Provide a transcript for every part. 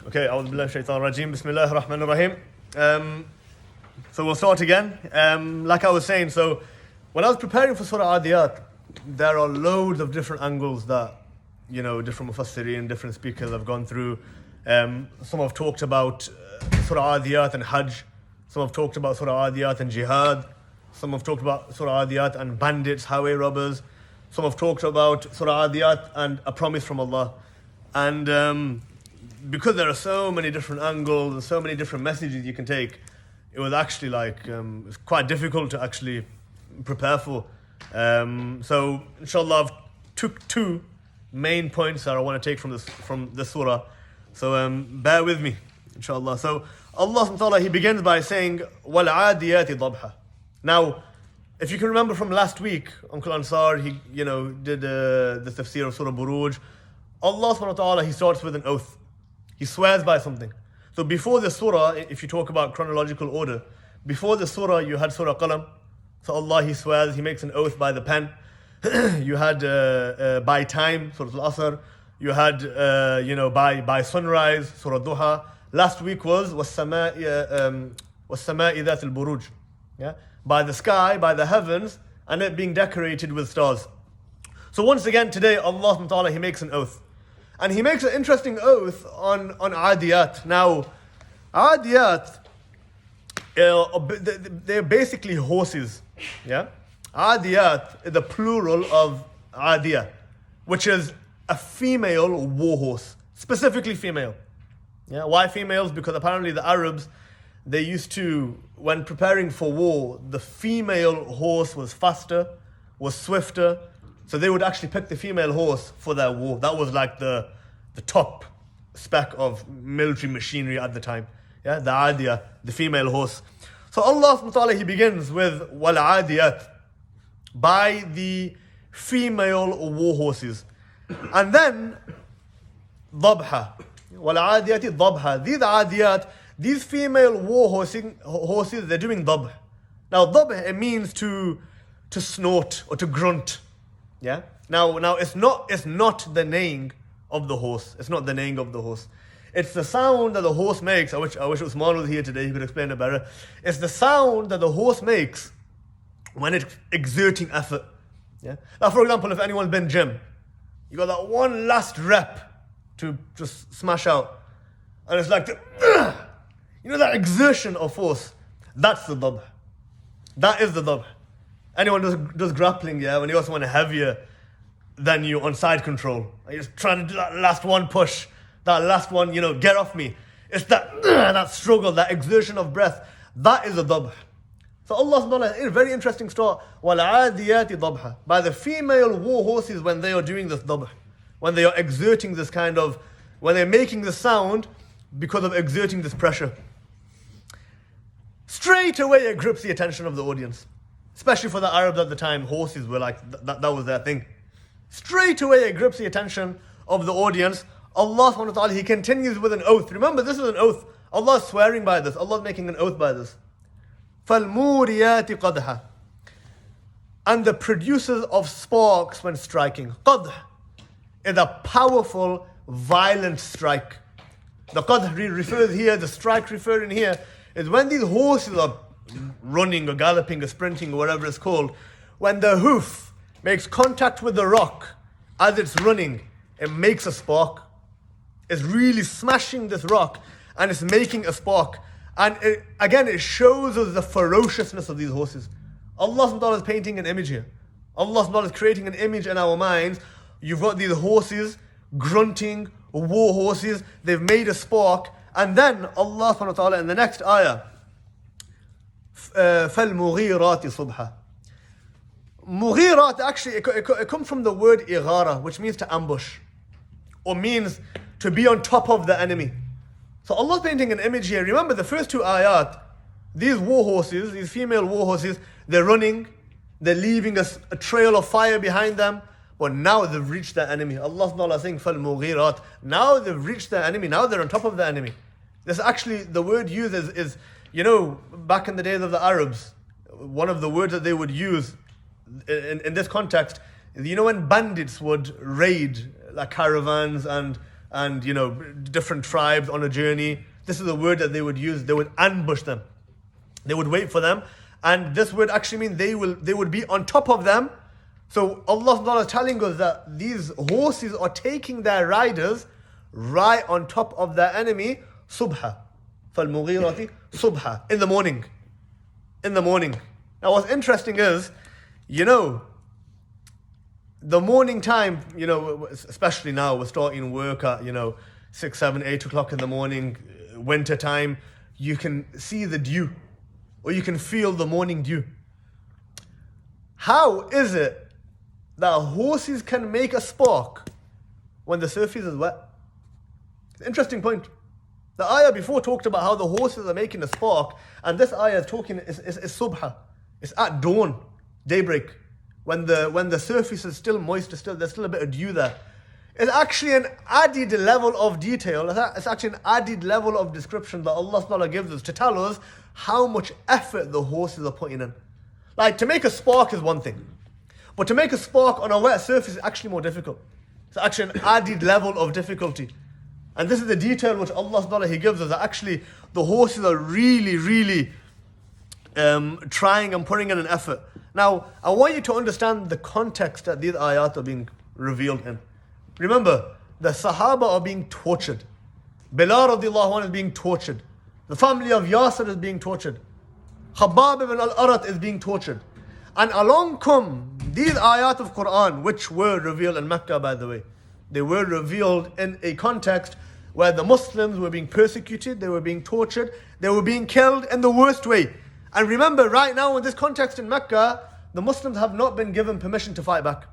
Okay, أعوذ بالله من الشيطان الرجيم. بسم الله الرحمن الرحيم. So we'll start again. Like I was saying, so when I was preparing for Surah Aadiyat, there are loads of different angles that, different mufassirin, different speakers have gone through. Some have talked about Surah Aadiyat and Hajj. Some have talked about Surah Aadiyat and Jihad. Some have talked about Surah Aadiyat and bandits, highway robbers. Some have talked about Surah Aadiyat and a promise from Allah. And because there are so many different angles and so many different messages you can take, it was actually it's quite difficult to actually prepare for. So inshallah, I've took two main points that I want to take from this surah. So bear with me, inshallah. So Allah subhanahu wa ta'ala, He begins by saying, وَالْعَادِيَاتِ ضَبْحًا. Now, if you can remember from last week, Uncle Ansar, he did the tafsir of Surah Buruj. Allah subhanahu wa ta'ala, He starts with an oath. He swears by something. So before the surah, if you talk about chronological order, before the surah you had Surah Qalam. So Allah, He swears, He makes an oath by the pen. You had by time, Surah Al-Asr. You had by sunrise, Surah Duha. Last week was وَالسَّمَاءِ ذَاتِ الْبُرُوجِ. Yeah? By the sky, by the heavens, and it being decorated with stars. So once again today, Allah subhanahu wa ta'ala, He makes an oath. And He makes an interesting oath on Adiyat. Now, Adiyat, they're basically horses. Yeah? Adiyat is the plural of Adiyah, which is a female war horse, specifically female. Yeah? Why females? Because apparently the Arabs, they used to, when preparing for war, the female horse was faster, was swifter, so they would actually pick the female horse for their war. That was like the top spec of military machinery at the time. Yeah, the Adiyah, the female horse. So Allah subhanahu wa ta'ala, He begins with وَالْعَادِيَاتِ, by the female war horses. And then ضَبْحًا, وَالْعَادِيَاتِ ضَبْحًا. These Adiyat, these female war horses, they're doing dhabh. Now dhabh, it means to snort or to grunt. Yeah. Now it's not the neighing of the horse. It's not the neighing of the horse. It's the sound that the horse makes. I wish Usman was here today, he could explain it better. It's the sound that the horse makes when it's exerting effort. Yeah. Now for example, if anyone's been gym, you got that one last rep to just smash out. And it's like that exertion of force. That's the dhabh. That is the dhabh. Anyone does grappling, yeah, when you got someone heavier than you on side control, and you're just trying to do that last one push, that last one, get off me. It's that struggle, that exertion of breath. That is the dhabh. So Allah subhanahu wa ta'ala, a very interesting start. وَالْعَادِيَاتِ ضَبْحًا. By the female war horses, when they are doing this dhabh, when they are exerting this when they're making the sound because of exerting this pressure. Straight away it grips the attention of the audience. Especially for the Arabs at the time, horses were like, that was their thing. Straight away it grips the attention of the audience. Allah subhanahu wa ta'ala, He continues with an oath. Remember, this is an oath. Allah is swearing by this. Allah is making an oath by this. فَالْمُورِيَاتِ قَدْحًا. And the producers of sparks when striking. Qadh is a powerful, violent strike. The qadh refers here, the strike referring here, is when these horses are running or galloping or sprinting or whatever it's called, when the hoof makes contact with the rock as it's running, it makes a spark. It's really smashing this rock and it's making a spark. And it shows us the ferociousness of these horses. Allah subhanahu wa ta'ala is painting an image here. Allah subhanahu wa ta'ala is creating an image in our minds. You've got these horses, grunting, war horses, they've made a spark. And then Allah subhanahu wa ta'ala in the next ayah, فَالْمُغِيرَاتِ صُبْحًا. Mughirat, actually, it comes from the word ighara, which means to ambush, or means to be on top of the enemy. So Allah's painting an image here. Remember the first two ayat, these war horses, these female war horses, they're running, they're leaving a trail of fire behind them, but now they've reached their enemy. Allah subhanahu wa ta'ala is saying, فَالْمُغِيرَاتِ. Now they've reached their enemy, now they're on top of the enemy. This actually, the word used is back in the days of the Arabs, one of the words that they would use in this context is, when bandits would raid like caravans and and different tribes on a journey. This is the word that they would use. They would ambush them. They would wait for them. And this would actually mean they would be on top of them. So Allah is telling us that these horses are taking their riders right on top of their enemy. Subha. فَالْمُغِيرَةِ subha. In the morning. In the morning. Now what's interesting is, the morning time, especially now, we're starting work at, 6, 7, 8 o'clock in the morning, winter time, you can see the dew, or you can feel the morning dew. How is it that horses can make a spark when the surface is wet? It's an interesting point. The ayah before talked about how the horses are making a spark, and this ayah is talking is subha. It's at dawn, daybreak, when the surface is still moist, there's still a bit of dew there. It's actually an added level of detail. It's actually an added level of description that Allah subhanahu wa ta'ala gives us to tell us how much effort the horses are putting in. Like, to make a spark is one thing, but to make a spark on a wet surface is actually more difficult. It's actually an added level of difficulty. And this is the detail which Allah subhanahu wa ta'ala, He gives us, that actually the horses are really, really trying and putting in an effort. Now, I want you to understand the context that these ayat are being revealed in. Remember, the Sahaba are being tortured. Bilal radiallahu anhu is being tortured. The family of Yasir is being tortured. Khabbab ibn al-Arat is being tortured. And along come these ayat of Quran, which were revealed in Mecca, by the way. They were revealed in a context where the Muslims were being persecuted, they were being tortured, they were being killed in the worst way. And remember, right now in this context in Mecca, the Muslims have not been given permission to fight back.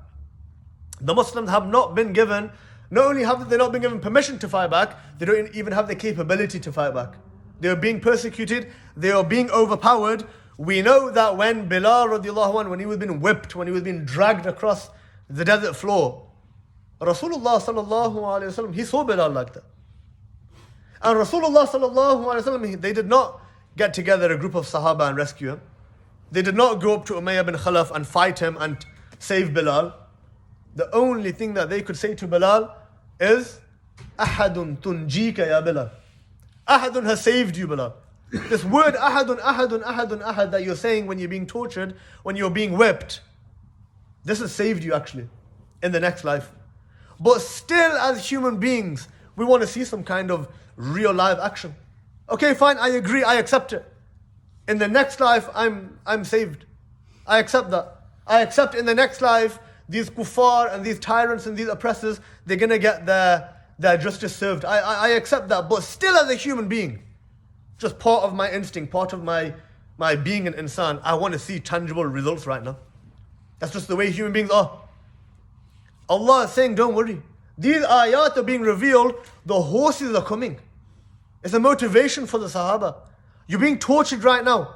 The Muslims have not been given, not only have they not been given permission to fight back, they don't even have the capability to fight back. They are being persecuted, they are being overpowered. We know that when Bilal radiallahu anhu, when he was being whipped, when he was being dragged across the desert floor, Rasulullah sallallahu alayhi wa sallam, he saw Bilal like that. And Rasulullah sallallahu alayhi wa sallam, they did not get together a group of Sahaba and rescue him. They did not go up to Umayyah bin Khalaf and fight him and save Bilal. The only thing that they could say to Bilal is, Ahadun tunjika ya Bilal. Ahadun has saved you, Bilal. This word ahadun, ahadun, ahadun, ahad that you're saying when you're being tortured, when you're being whipped, this has saved you actually in the next life. But still, as human beings, we want to see some kind of real live action. Okay, fine, I agree, I accept it. In the next life, I'm saved. I accept that. I accept in the next life, these kuffar and these tyrants and these oppressors, they're going to get their justice served. I accept that. But still, as a human being, just part of my instinct, part of my being an insan, I want to see tangible results right now. That's just the way human beings are. Allah is saying, don't worry. These ayat are being revealed, the horses are coming. It's a motivation for the Sahaba. You're being tortured right now.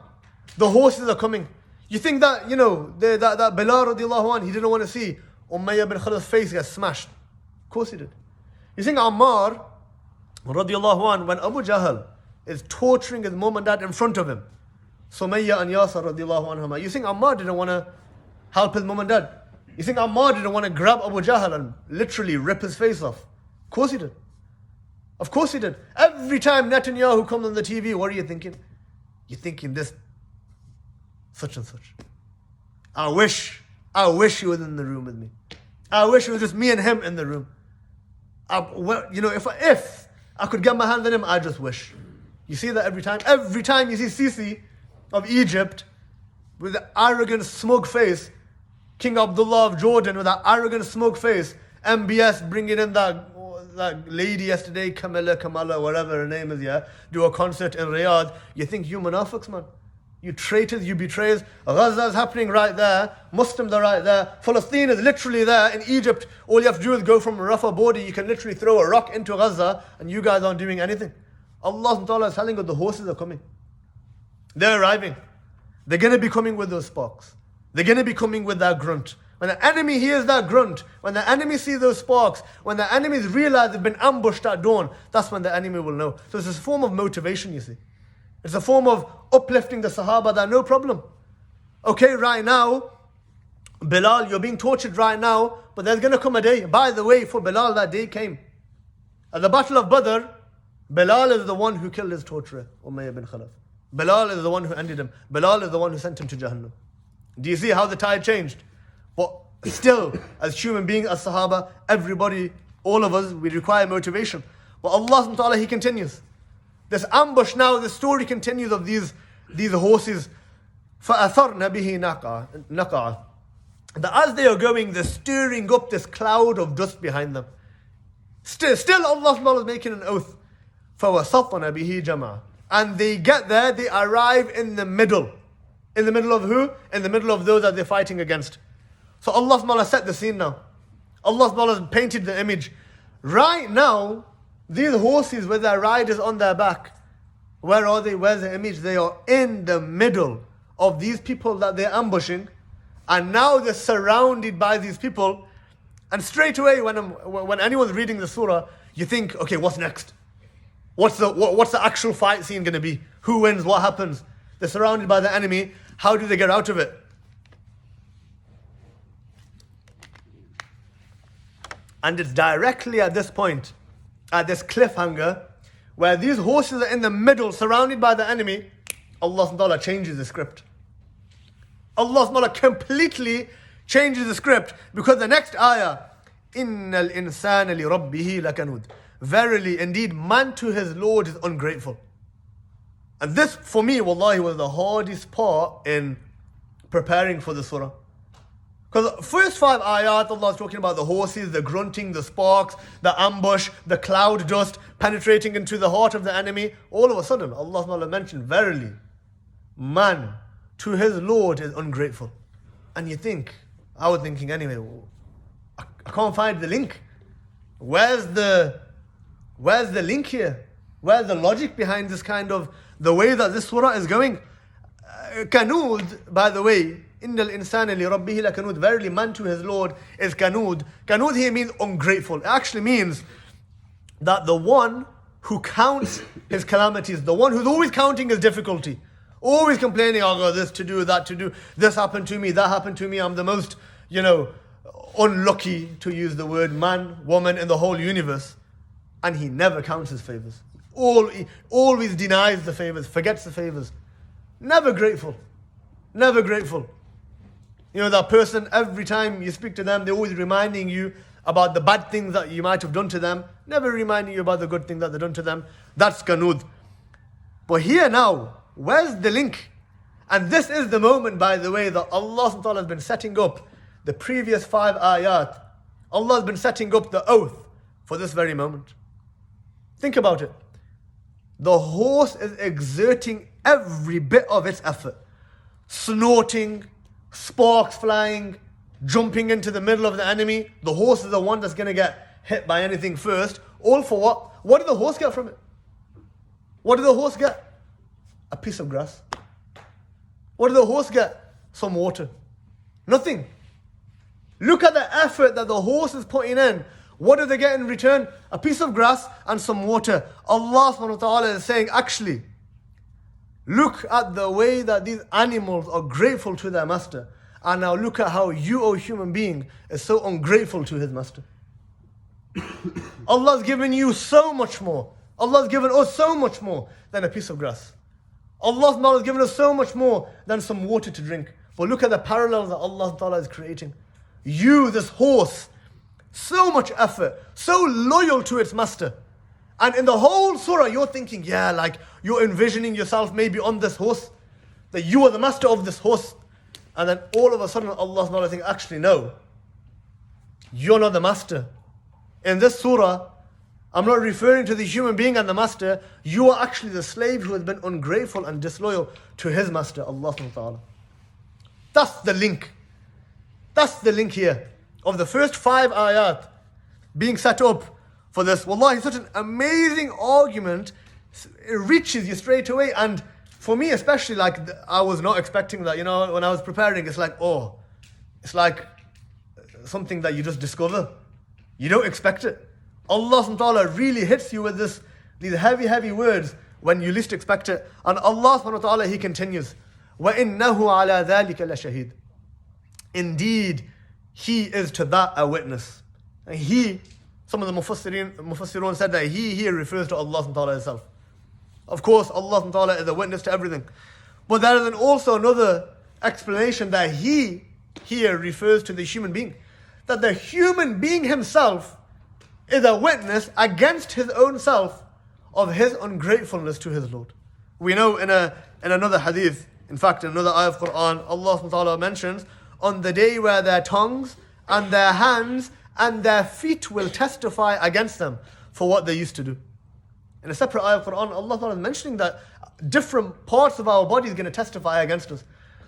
The horses are coming. You think that, that Bilal radiallahu anh, he didn't want to see Umayyah bin Khalaf's face get smashed. Of course he did. You think Ammar radiallahu anh, when Abu Jahl is torturing his mom and dad in front of him, Sumayya and Yasir radiallahu anhuma, you think Ammar didn't want to help his mom and dad? You think Ammar didn't want to grab Abu Jahl and literally rip his face off? Of course he did. Of course he did. Every time Netanyahu comes on the TV, what are you thinking? You're thinking this, such and such. I wish he was in the room with me. I wish it was just me and him in the room. If I could get my hands on him, I just wish. You see that every time? Every time you see Sisi of Egypt with the arrogant, smug face, King Abdullah of Jordan with that arrogant, smug face, MBS bringing in that lady yesterday, Kamala, whatever her name is, do a concert in Riyadh. You think you munafiqs, man. You traitors, you betrayers. Gaza is happening right there. Muslims are right there. Palestine is literally there. In Egypt, all you have to do is go from Rafah border. You can literally throw a rock into Gaza and you guys aren't doing anything. Allah Ta'ala is telling us the horses are coming. They're arriving. They're going to be coming with those sparks. They're going to be coming with that grunt. When the enemy hears that grunt, when the enemy sees those sparks, when the enemies realize they've been ambushed at dawn, that's when the enemy will know. So it's a form of motivation, you see. It's a form of uplifting the Sahaba that no problem. Okay, right now, Bilal, you're being tortured right now, but there's going to come a day. By the way, for Bilal, that day came. At the Battle of Badr, Bilal is the one who killed his torturer, Umayyah bin Khalaf. Bilal is the one who ended him. Bilal is the one who sent him to Jahannam. Do you see how the tide changed? But still, as human beings, as Sahaba, everybody, all of us, we require motivation. But Allah subhanahu wa ta'ala, He continues. This ambush now, the story continues of these horses. فَأَثَرْنَ بِهِ نَقَعًا. That as they are going, they're stirring up this cloud of dust behind them. Still Allah subhanahu wa ta'ala is making an oath. فَوَسَطْنَ بِهِ جَمَعًا. And they get there, they arrive in the middle. In the middle of who? In the middle of those that they're fighting against. So Allah subhanahu wa ta'ala set the scene now. Allah subhanahu wa ta'ala painted the image. Right now, these horses with their riders on their back, where are they? Where's the image? They are in the middle of these people that they're ambushing. And now they're surrounded by these people. And straight away, when anyone's reading the surah, you think, okay, what's next? What's the actual fight scene going to be? Who wins? What happens? They're surrounded by the enemy. How do they get out of it? And it's directly at this point, at this cliffhanger, where these horses are in the middle, surrounded by the enemy, Allah subhanahu wa ta'ala changes the script. Allah subhanahu wa ta'ala completely changes the script, because the next ayah, إِنَّ الْإِنسَانَ لِرَبِّهِ لَكَنُودٍ. Verily, indeed, man to his Lord is ungrateful. And this, for me, wallahi, was the hardest part in preparing for the surah. Because the first 5 ayat, Allah is talking about the horses, the grunting, the sparks, the ambush, the cloud dust penetrating into the heart of the enemy. All of a sudden, Allah subhanahu wa ta'ala mentioned, verily, man to his Lord is ungrateful. And you think, I was thinking anyway, I can't find the link. Where's the link here? Where's the logic behind this kind of, the way that this surah is going? Kanud, by the way, إِنَّ الْإِنسَانَ لِرَبِّهِ لَكَنُودٍ. Verily, man to his Lord is kanud. Kanud here means ungrateful. It actually means that the one who counts his calamities, the one who's always counting his difficulty, always complaining, I got this to do, that to do, this happened to me, that happened to me, I'm the most, unlucky, to use the word man, woman in the whole universe. And he never counts his favors. Always denies the favors, forgets the favors. Never grateful. Never grateful. That person, every time you speak to them, they're always reminding you about the bad things that you might have done to them, never reminding you about the good things that they've done to them. That's kanud. But here now, where's the link? And this is the moment, by the way, that Allah subhanahu wa ta'ala has been setting up the previous 5 ayat. Allah has been setting up the oath for this very moment. Think about it. The horse is exerting every bit of its effort. Snorting, sparks flying, jumping into the middle of the enemy. The horse is the one that's going to get hit by anything first. All for what? What did the horse get from it? What did the horse get? A piece of grass. What did the horse get? Some water. Nothing. Look at the effort that the horse is putting in. What do they get in return? A piece of grass and some water. Allah subhanahu wa ta'ala is saying, actually, look at the way that these animals are grateful to their master. And now look at how you, O human being, is so ungrateful to his master. Allah's given you so much more. Allah's given us so much more than a piece of grass. Allah has given us so much more than some water to drink. But look at the parallels that Allah Ta'ala is creating. You, this horse, so much effort, so loyal to its master. And in the whole surah, you're thinking, you're envisioning yourself maybe on this horse, that you are the master of this horse. And then all of a sudden, Allah Ta'ala is saying, actually, no, you're not the master. In this surah, I'm not referring to the human being and the master. You are actually the slave who has been ungrateful and disloyal to his master, Allah subhanahu wa ta'ala. That's the link. That's the link here of the first 5 ayat being set up for this. Wallahi, such an amazing argument. It reaches you straight away. And for me especially, I was not expecting that. When I was preparing, it's like something that you just discover. You don't expect it. Allah subhanahu wa ta'ala really hits you with these heavy words when you least expect it. And Allah subhanahu wa ta'ala, He continues, وَإِنَّهُ عَلَى ذَلِكَ لَشَهِيدٌ. Indeed, He is to that a witness. And He Some of the Mufassirun said that he here refers to Allah subhanahu wa ta'ala himself. Of course, Allah subhanahu wa ta'ala is a witness to everything. But there is also another explanation that he here refers to the human being. That the human being himself is a witness against his own self of his ungratefulness to his Lord. We know in another hadith, in fact in another ayah of Quran, Allah subhanahu wa ta'ala mentions, on the day where their tongues and their hands and their feet will testify against them for what they used to do. In a separate ayah of Quran, Allah ta'ala is mentioning that different parts of our body is going to testify against us.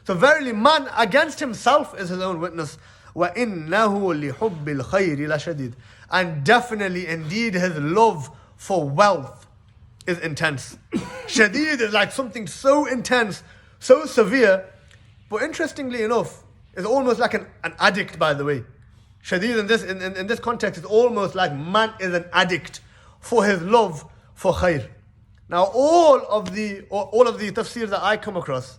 So verily man against himself is his own witness. وَإِنَّهُ لِحُبِّ الْخَيْرِ لَشَدِيدٌ. And definitely indeed his love for wealth is intense. Shadid is like something so intense, so severe, but interestingly enough, is almost like an addict, by the way. Shadid in this context is almost like man is an addict for his love for khair. Now all of the tafsirs that I come across,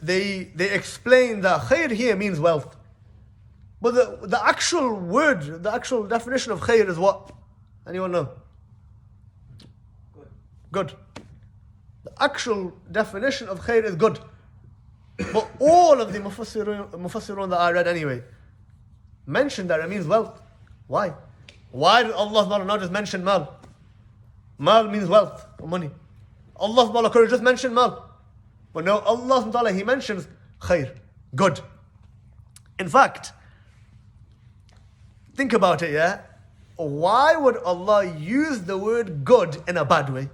they explain that khair here means wealth. But the actual word, the actual definition of khair is what? Anyone know? Good. The actual definition of khair is good. But all of the mufassirun that I read anyway mentioned that it means wealth. Why? Why did Allah not just mention mal? Mal means wealth or money. Allah could have just mentioned mal. But no, Allah He mentions khair, good. In fact, think about it, yeah? Why would Allah use the word good in a bad way?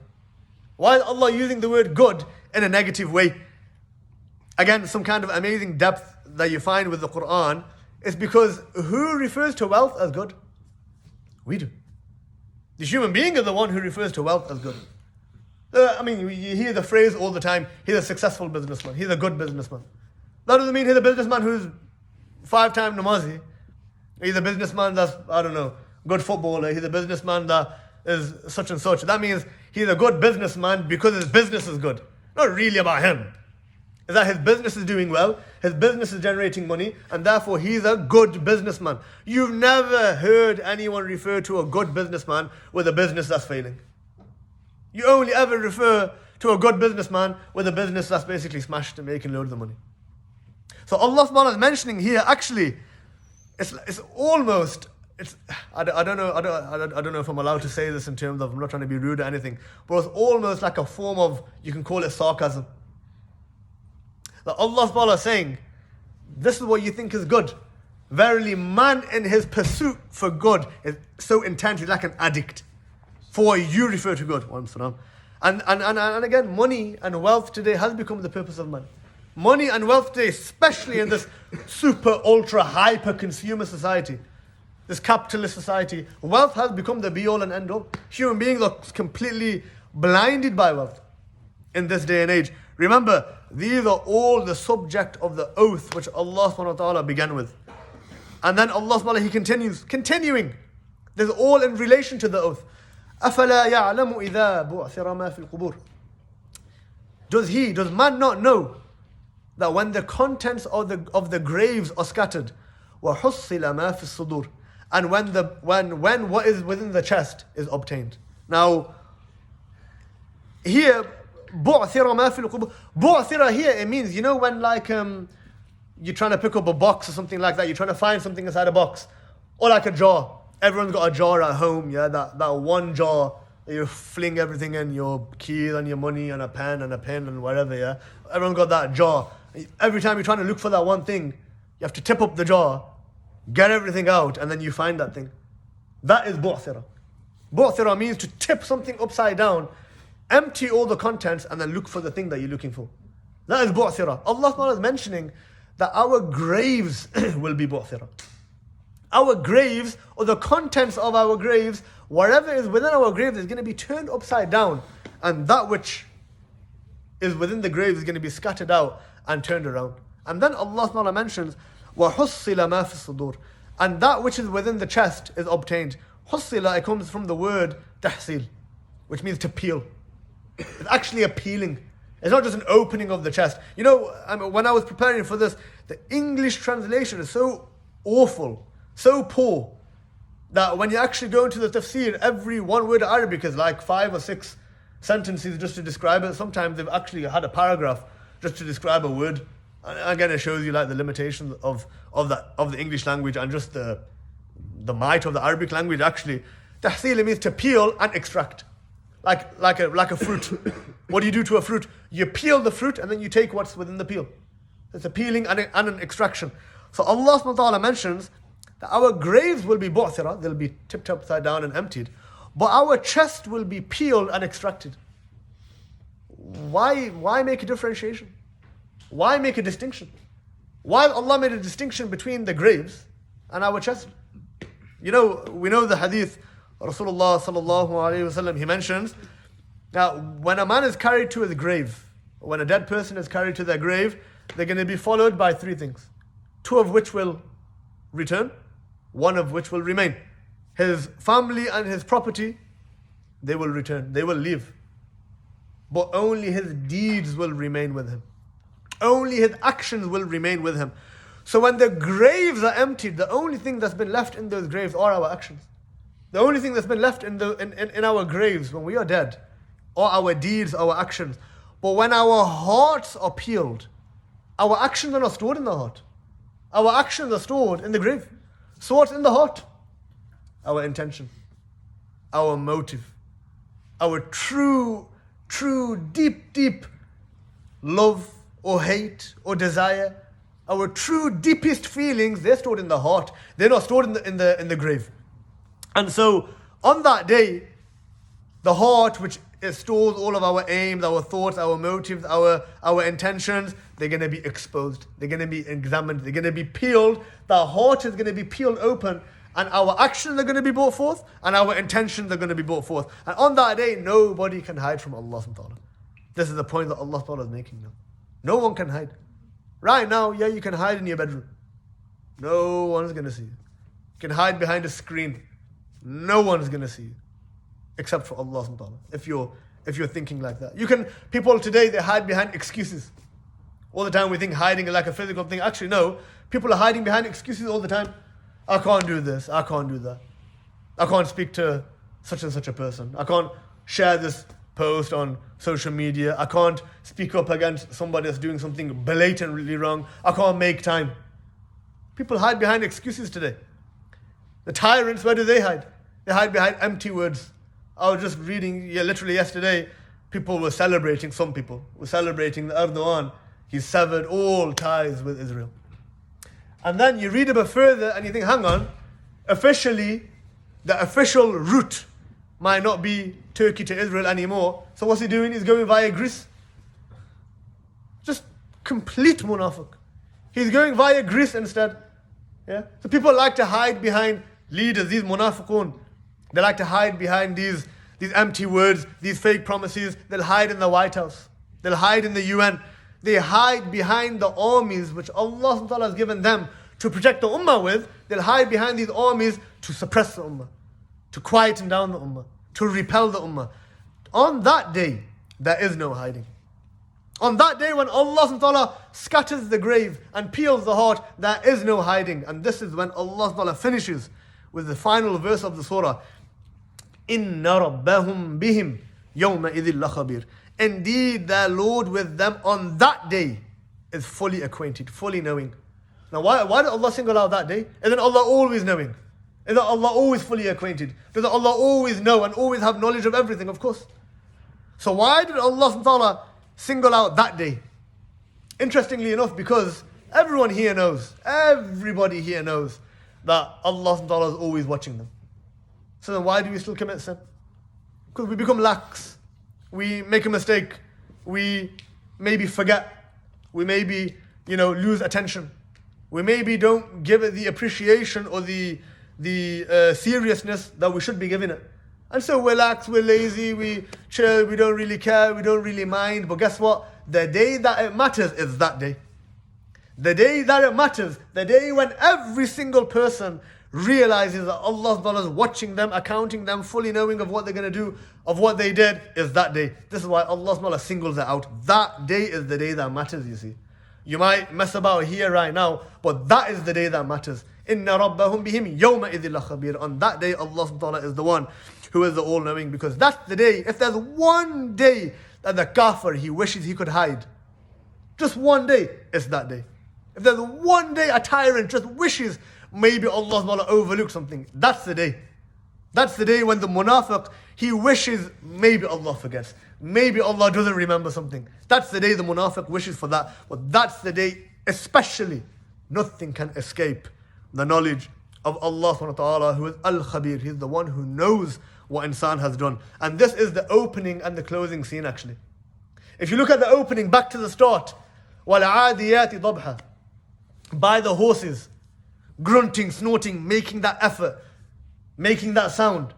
Why is Allah using the word good in a negative way? Again, some kind of amazing depth that you find with the Quran is because who refers to wealth as good? We do. The human being is the one who refers to wealth as good. You hear the phrase all the time, he's a successful businessman, he's a good businessman. That doesn't mean he's a businessman who's 5-time namazi. He's a businessman that's, good footballer, he's a businessman that is such and such. That means he's a good businessman because his business is good. Not really about him. Is that his business is doing well, his business is generating money, and therefore he's a good businessman. You've never heard anyone refer to a good businessman with a business that's failing. You only ever refer to a good businessman with a business that's basically smashed and making loads of money. So Allah subhanahu wa ta'ala is mentioning here, actually, it's almost, I don't know if I'm allowed to say this in terms of, I'm not trying to be rude or anything, but it's almost like a form of, you can call it sarcasm. That Allah subhanahu wa ta'ala is saying, this is what you think is good. Verily, man in his pursuit for good is so intense, he's like an addict for what you refer to good. And again, money and wealth today has become the purpose of man. Money and wealth today, especially in this super, ultra, hyper consumer society, this capitalist society, wealth has become the be all and end all. Human beings are completely blinded by wealth in this day and age. Remember, these are all the subject of the oath which Allah subhanahu wa ta'ala began with. And then Allah subhanahu wa ta'ala, He continuing. This is all in relation to the oath. أَفَلَا يَعْلَمُ إِذَا بُعْثِرَ مَا فِي الْقُبُورِ. Does man not know that when the contents of the graves are scattered, وَحُصِّلَ مَا فِي الصُّدُورِ, and when what is within the chest is obtained. Now, here, بُعْثِرَ مَا فِي الْقُبُورِ. بُعْثِرَ here, it means, when you're trying to pick up a box or something like that, you're trying to find something inside a box, or like a jar. Everyone's got a jar at home, yeah, that one jar that you fling everything in, your keys and your money and a pen and whatever, yeah. Everyone's got that jar. Every time you're trying to look for that one thing, you have to tip up the jar, get everything out, and then you find that thing. That is bu'thira. Bu'thira means to tip something upside down, empty all the contents, and then look for the thing that you're looking for. That is bu'thira. Allah subhanahu is mentioning that our graves will be bu'thira. Our graves, or the contents of our graves, whatever is within our graves is going to be turned upside down, and that which is within the graves is going to be scattered out and turned around. And then Allah subhanahu wa ta'ala mentions, وَحُصِّلَ مَا فِي الصُّدُورِ, and that which is within the chest is obtained. Hussila, it comes from the word tahsil, which means to peel. It's actually a peeling. It's not just an opening of the chest. When I was preparing for this, the English translation is so awful, so poor. that when you actually go into the tafsir, every one word of Arabic is like 5 or 6 sentences just to describe it. Sometimes they've actually had a paragraph just to describe a word. And again, it shows you like the limitations of the English language and just the might of the Arabic language. Actually, tahsil means to peel and extract, like a fruit. What do you do to a fruit? You peel the fruit and then you take what's within the peel. It's a peeling and an extraction. So Allah subhanahu wa ta'ala mentions that our graves will be bu'thira, they'll be tipped upside down and emptied, but our chest will be peeled and extracted. Why make a differentiation? Why make a distinction? Why Allah made a distinction between the graves and our chest? We know the hadith, Rasulullah sallallahu alayhi wasallam, he mentions that when a man is carried to his grave, when a dead person is carried to their grave, they're going to be followed by 3 things. 2 of which will return, 1 of which will remain. His family and his property, they will return, they will leave. But only his deeds will remain with him. Only his actions will remain with him. So when the graves are emptied, the only thing that's been left in those graves are our actions. The only thing that's been left in our graves when we are dead are our deeds, our actions. But when our hearts are peeled, our actions are not stored in the heart. Our actions are stored in the grave. So what's in the heart? Our intention, our motive, our true, deep love or hate or desire, our true deepest feelings, they're stored in the heart. They're not stored in the grave. And so on that day, the heart, which stores all of our aims, our thoughts, our motives, our intentions, they're going to be exposed. They're going to be examined. They're going to be peeled. The heart is going to be peeled open, and our actions are going to be brought forth, and our intentions are going to be brought forth. And on that day, nobody can hide from Allah subhanahu wa ta'ala. This is the point that Allah subhanahu wa ta'ala is making now. No one can hide. Right now, yeah, you can hide in your bedroom. No one's going to see you. You can hide behind a screen. No one's going to see you. Except for Allah subhanahu wa ta'ala. If you're thinking like that. People today, they hide behind excuses. All the time we think hiding is like a physical thing. Actually, no. People are hiding behind excuses all the time. I can't do this. I can't do that. I can't speak to such and such a person. I can't share this post on social media. I can't speak up against somebody that's doing something blatantly wrong. I can't make time. People hide behind excuses today. The tyrants, where do they hide? They hide behind empty words. I was just reading, literally yesterday, some people were celebrating that Erdogan. He severed all ties with Israel. And then you read a bit further and you think, hang on, officially, the official route might not be Turkey to Israel anymore. So what's he doing? He's going via Greece. Just complete munafiq. He's going via Greece instead. Yeah. So people like to hide behind leaders, these munafiqun. They like to hide behind these empty words, these fake promises. They'll hide in the White House. They'll hide in the UN. They hide behind the armies which Allah subhanahu wa ta'ala has given them to protect the ummah with. They'll hide behind these armies to suppress the ummah, to quieten down the ummah, to repel the ummah. On that day, there is no hiding. On that day when Allah subhanahu wa ta'ala scatters the grave and peels the heart, there is no hiding. And this is when Allah subhanahu wa ta'ala finishes with the final verse of the surah. Inna rabbahum bihim yawma idhil lakhabir. Indeed, their Lord with them on that day is fully acquainted, fully knowing. Now, why did Allah single out that day? Isn't Allah always knowing? Isn't Allah always fully acquainted? Doesn't Allah always know and always have knowledge of everything? Of course. So why did Allah subhanahu wa ta'ala single out that day? Interestingly enough, because everybody here knows that Allah subhanahu wa ta'ala is always watching them. So then why do we still commit sin? Because we become lax. We make a mistake. We maybe forget. We maybe, lose attention. We maybe don't give it the appreciation or the seriousness that we should be giving it. And so we're lax, we're lazy, we chill, we don't really care, we don't really mind. But guess what? The day that it matters is that day. The day that it matters, the day when every single person realizes that Allah subhanahu wa ta'ala is watching them, accounting them, fully knowing of what they're going to do, of what they did, is that day. This is why Allah subhanahu wa ta'ala singles it out. That day is the day that matters, you see. You might mess about here right now, but that is the day that matters. إِنَّ رَبَّهُمْ بِهِمْ يَوْمَئِذٍ لَخَبِيرٌ. On that day, Allah subhanahu wa ta'ala is the one who is the all-knowing, because that's the day, if there's one day that the kafir, he wishes he could hide, just one day, it's that day. If there's one day a tyrant just wishes maybe Allah subhanahu wa ta'ala overlooked something, that's the day. That's the day when the munafiq, he wishes maybe Allah forgets, maybe Allah doesn't remember something. That's the day the munafiq wishes for that. But that's the day especially nothing can escape the knowledge of Allah subhanahu wa ta'ala, who is Al-Khabir. He's the one who knows what insan has done. And this is the opening and the closing scene actually. If you look at the opening, back to the start, وَالْعَادِيَاتِ ضَبْحًا, by the horses, grunting, snorting, making that effort, making that sound.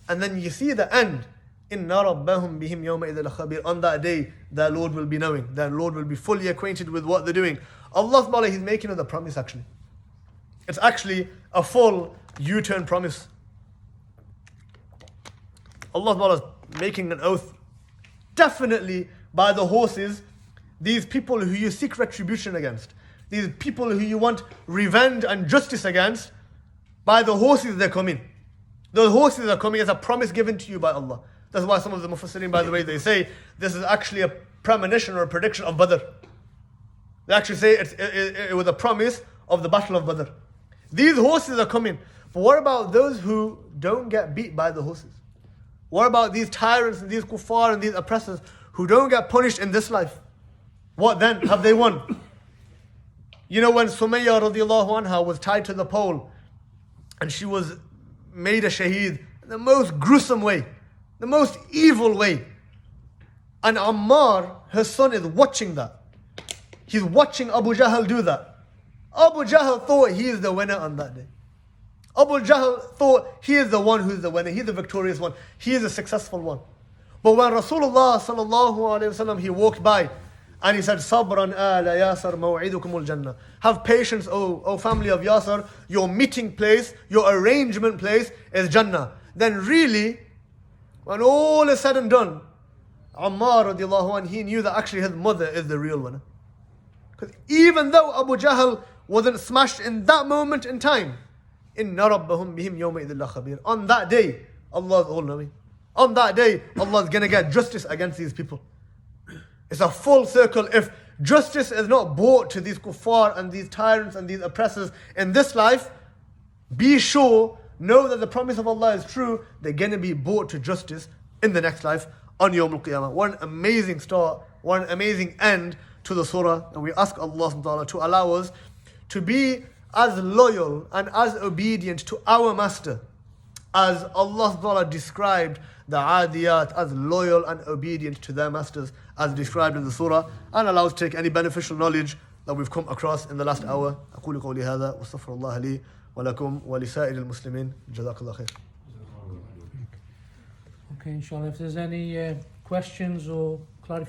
And then you see the end, إِنَّ رَبَّهُمْ بِهِمْ يَوْمَئِذٍ لَخَبِيرٌ. On that day, their Lord will be knowing, their Lord will be fully acquainted with what they're doing. Allah subhanahu wa ta'ala, He's making the promise actually. It's actually a full U-turn promise. Allah subhanahu wa ta'ala is making an oath. Definitely by the horses, these people who you seek retribution against, these people who you want revenge and justice against, by the horses they're coming. Those horses are coming as a promise given to you by Allah. That's why some of the Mufassirin, by the way, they say this is actually a premonition or a prediction of Badr. They actually say it was a promise of the Battle of Badr. These horses are coming. But what about those who don't get beat by the horses? What about these tyrants and these kuffar and these oppressors who don't get punished in this life? What then? Have they won? You know, when Sumayya radiallahu anha was tied to the pole and she was made a shaheed in the most gruesome way, the most evil way. And Ammar, her son, is watching that. He's watching Abu Jahl do that. Abu Jahl thought he is the winner on that day. Abu Jahl thought he is the one who is the winner, he's the victorious one, he is the successful one. But when Rasulullah sallallahu alayhi wasallam, he walked by and he said, Sabran ala Yasar maw'idukumul Jannah. Have patience, O family of Yasar, your meeting place, your arrangement place is Jannah. Then really, when all is said and done, Ammar radiallahu anhu, he knew that actually his mother is the real winner. Because even though Abu Jahl wasn't smashed in that moment in time, Inna rabbahum bihim yawma idhil khabir. On that day, Allah is all knowing. On that day, Allah is going to get justice against these people. It's a full circle. If justice is not brought to these kuffar and these tyrants and these oppressors in this life, be sure, know that the promise of Allah is true. They're going to be brought to justice in the next life on Yawm al-Qiyamah. What an amazing start, what an amazing end to the surah. And we ask Allah subhanahu wa ta'ala to allow us to be as loyal and as obedient to our master as Allah subhanahu wa ta'ala described the Aadiyat as loyal and obedient to their masters as described in the surah, and allow us to take any beneficial knowledge that we've come across in the last hour. أقول قولي هذا واستغفر الله لي ولكم ولسائر المسلمين جزاك الله خير. Okay, inshallah, if there's any questions or clarifications.